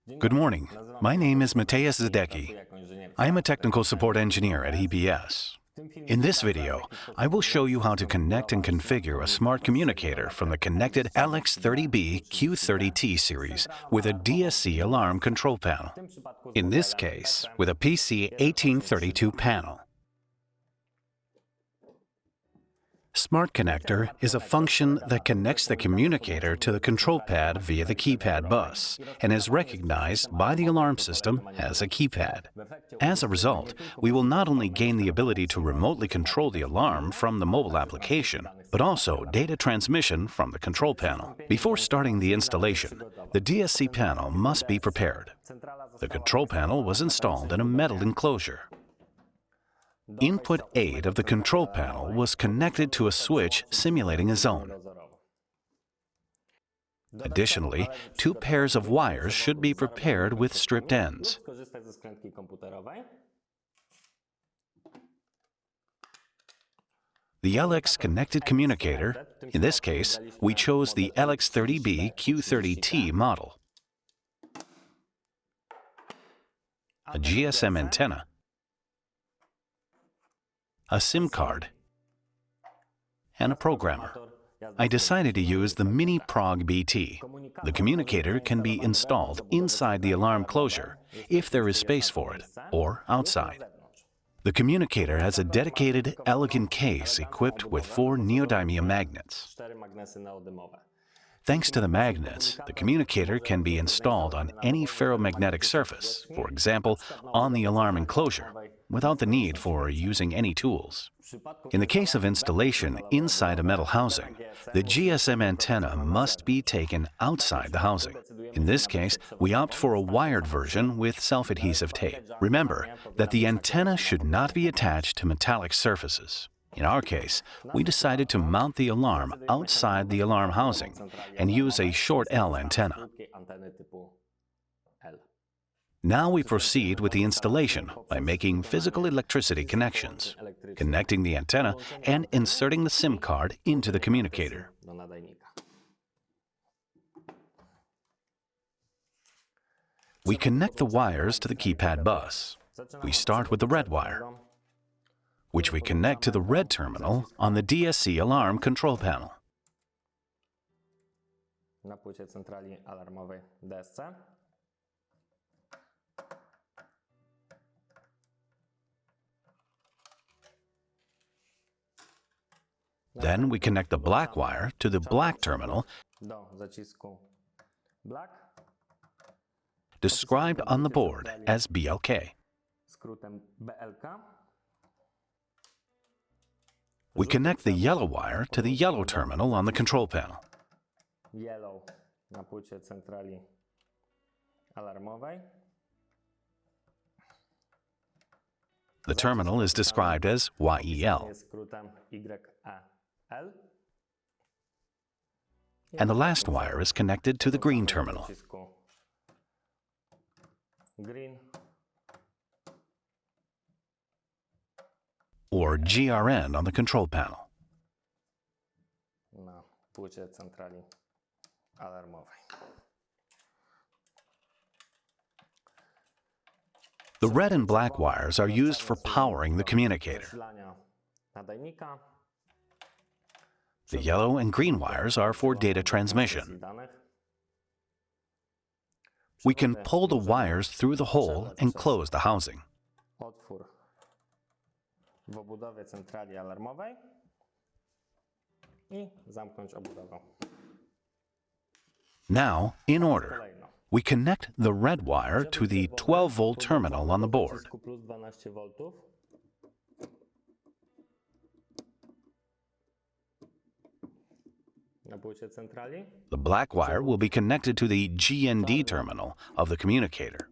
Good morning. My name is Mateusz Zadecki. I am a technical support engineer at EBS. In this video, I will show you how to connect and configure a smart communicator from the connected LX30B Q30T series with a DSC alarm control panel. In this case, with a PC1832 panel. Smart Connector is a function that connects the communicator to the control pad via the keypad bus and is recognized by the alarm system as a keypad. As a result, we will not only gain the ability to remotely control the alarm from the mobile application, but also data transmission from the control panel. Before starting the installation, the DSC panel must be prepared. The control panel was installed in a metal enclosure. Input 8 of the control panel was connected to a switch simulating a zone. Additionally, 2 pairs of wires should be prepared with stripped ends. The LX connected communicator, in this case, we chose the LX30B Q30T model. A GSM antenna, a SIM card, and a programmer. I decided to use the Mini Prog BT. The communicator can be installed inside the alarm closure, if there is space for it, or outside. The communicator has a dedicated, elegant case equipped with 4 neodymium magnets. Thanks to the magnets, the communicator can be installed on any ferromagnetic surface, for example, on the alarm enclosure, without the need for using any tools. In the case of installation inside a metal housing, the GSM antenna must be taken outside the housing. In this case, we opt for a wired version with self-adhesive tape. Remember that the antenna should not be attached to metallic surfaces. In our case, we decided to mount the alarm outside the alarm housing and use a short L antenna. Now we proceed with the installation by making physical electricity connections, connecting the antenna, and inserting the SIM card into the communicator. We connect the wires to the keypad bus. We start with the red wire, which we connect to the red terminal on the DSC alarm control panel. Then we connect the black wire to the black terminal, described on the board as BLK. We connect the yellow wire to the yellow terminal on the control panel. The terminal is described as YEL. And the last wire is connected to the green terminal. Or GRN on the control panel. The red and black wires are used for powering the communicator. The yellow and green wires are for data transmission. We can pull the wires through the hole and close the housing. Now, in order, we connect the red wire to the 12-volt terminal on the board. The black wire will be connected to the GND terminal of the communicator.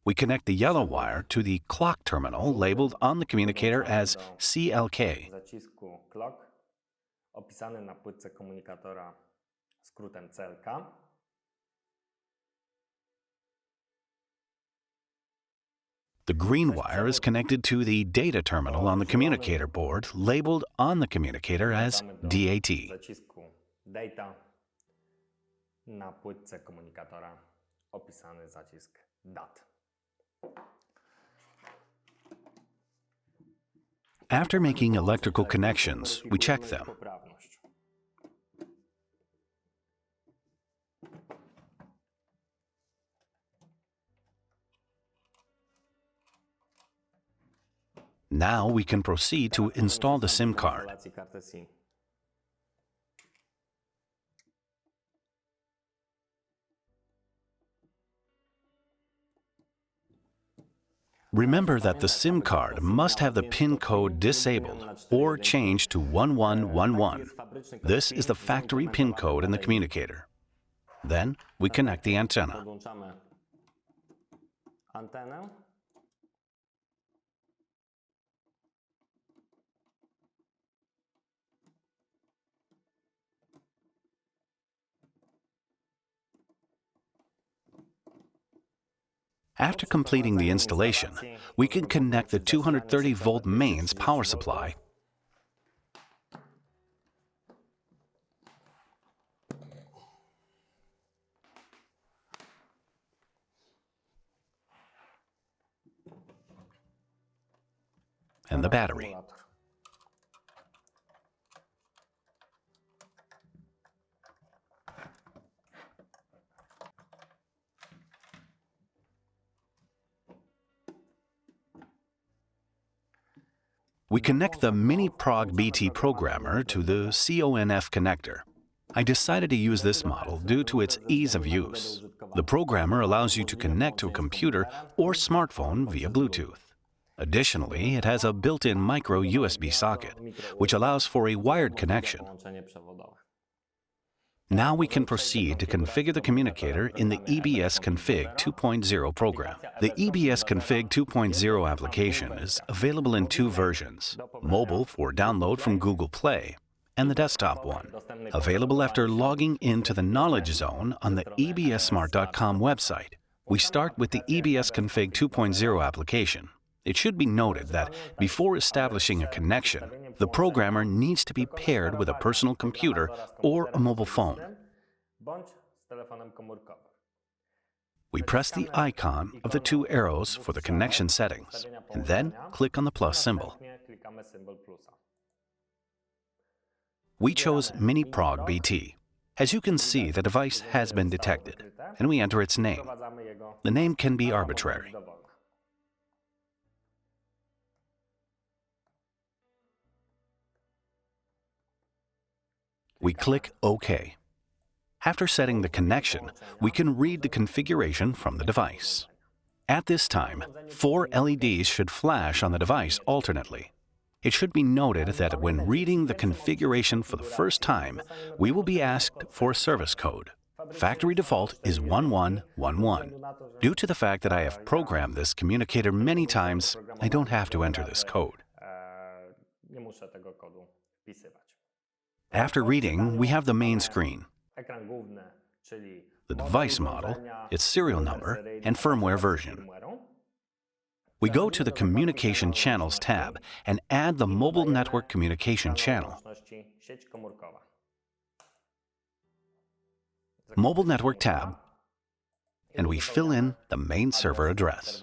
We connect the yellow wire to the clock terminal labeled on the communicator as CLK. The green wire is connected to the data terminal on the communicator board, labeled on the communicator as DAT. Zacisku data na płytce komunikatora opisany zacisk DAT. After making electrical connections, we check them. Now we can proceed to install the SIM card. Remember that the SIM card must have the PIN code disabled or changed to 1111. This is the factory PIN code in the communicator. Then we connect the antenna. After completing the installation, we can connect the 230-volt mains power supply and the battery. We connect the Mini Prog BT programmer to the CONF connector. I decided to use this model due to its ease of use. The programmer allows you to connect to a computer or smartphone via Bluetooth. Additionally, it has a built-in micro USB socket, which allows for a wired connection. Now we can proceed to configure the communicator in the EBS Config 2.0 program. The EBS Config 2.0 application is available in two versions, mobile for download from Google Play, and the desktop one, available after logging into the Knowledge Zone on the ebssmart.com website. We start with the EBS Config 2.0 application. It should be noted that before establishing a connection, the programmer needs to be paired with a personal computer or a mobile phone. We press the icon of the two arrows for the connection settings, and then click on the plus symbol. We chose Mini Prog BT. As you can see, the device has been detected, and we enter its name. The name can be arbitrary. We click OK. After setting the connection, we can read the configuration from the device. At this time, 4 LEDs should flash on the device alternately. It should be noted that when reading the configuration for the first time, we will be asked for a service code. Factory default is 1111. Due to the fact that I have programmed this communicator many times, I don't have to enter this code. After reading, we have the main screen, the device model, its serial number, and firmware version. We go to the Communication Channels tab and add the Mobile Network Communication channel. Mobile Network tab, and we fill in the main server address.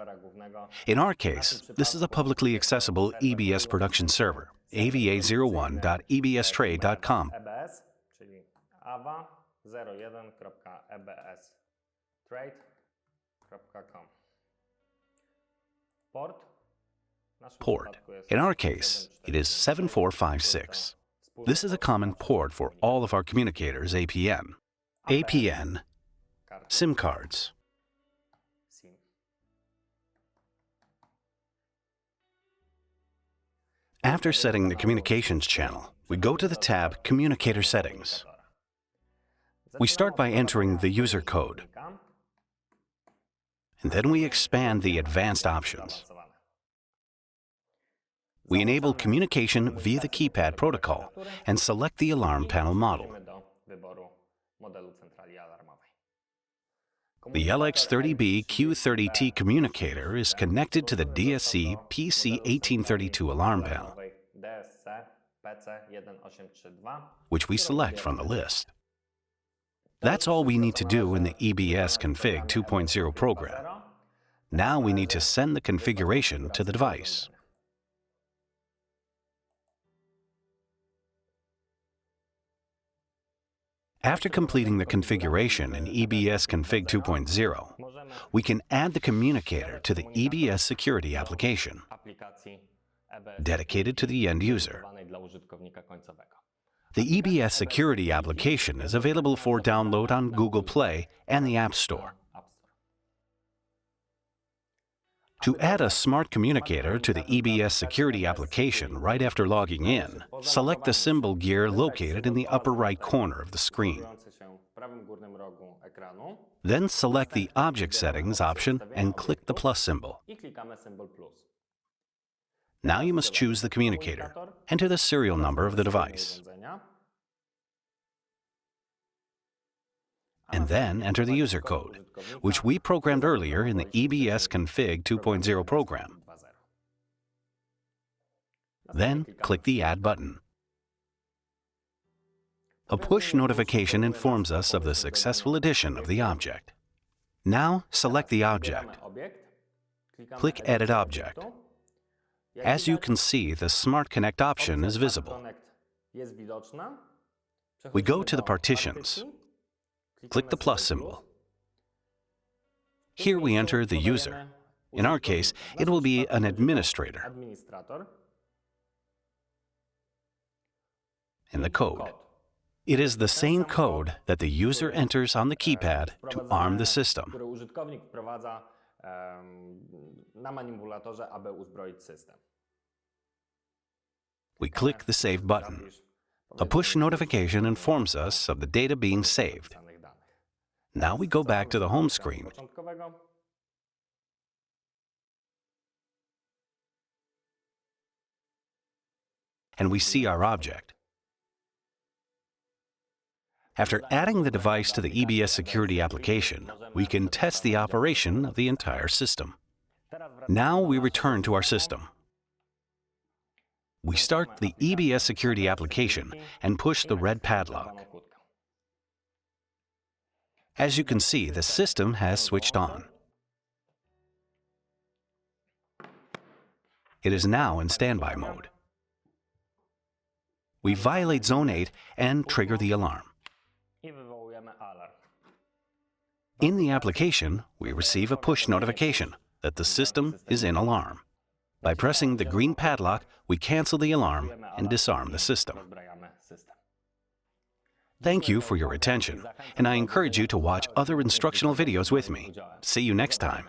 In our case, this is a publicly accessible EBS production server, ava01.ebstrade.com. Port. In our case, it is 7456. This is a common port for all of our communicators APN. APN, SIM cards. After setting the communications channel, we go to the tab Communicator Settings. We start by entering the user code, and then we expand the advanced options. We enable communication via the keypad protocol and select the alarm panel model. The LX30B Q30T communicator is connected to the DSC PC1832 alarm panel, DSC PC1832, which we select from the list. That's all we need to do in the EBS Config 2.0 program. Now we need to send the configuration to the device. After completing the configuration in EBS Config 2.0, we can add the communicator to the EBS security application, dedicated to the end user. The EBS security application is available for download on Google Play and the App Store. To add a smart communicator to the EBS security application right after logging in, select the symbol gear located in the upper right corner of the screen. Then select the Object Settings option and click the plus symbol. Now you must choose the communicator. Enter the serial number of the device, and then enter the user code, which we programmed earlier in the EBS Config 2.0 program. Then click the Add button. A push notification informs us of the successful addition of the object. Now select the object. Click Edit Object. As you can see, the Smart Connect option is visible. We go to the partitions. Click the plus symbol. Here we enter the user. In our case, it will be an administrator. And the code. It is the same code that the user enters on the keypad to arm the system. We click the Save button. A push notification informs us of the data being saved. Now we go back to the home screen and we see our object. After adding the device to the EBS security application, we can test the operation of the entire system. Now we return to our system. We start the EBS security application and push the red padlock. As you can see, the system has switched on. It is now in standby mode. We violate Zone 8 and trigger the alarm. In the application, we receive a push notification that the system is in alarm. By pressing the green padlock, we cancel the alarm and disarm the system. Thank you for your attention, and I encourage you to watch other instructional videos with me. See you next time.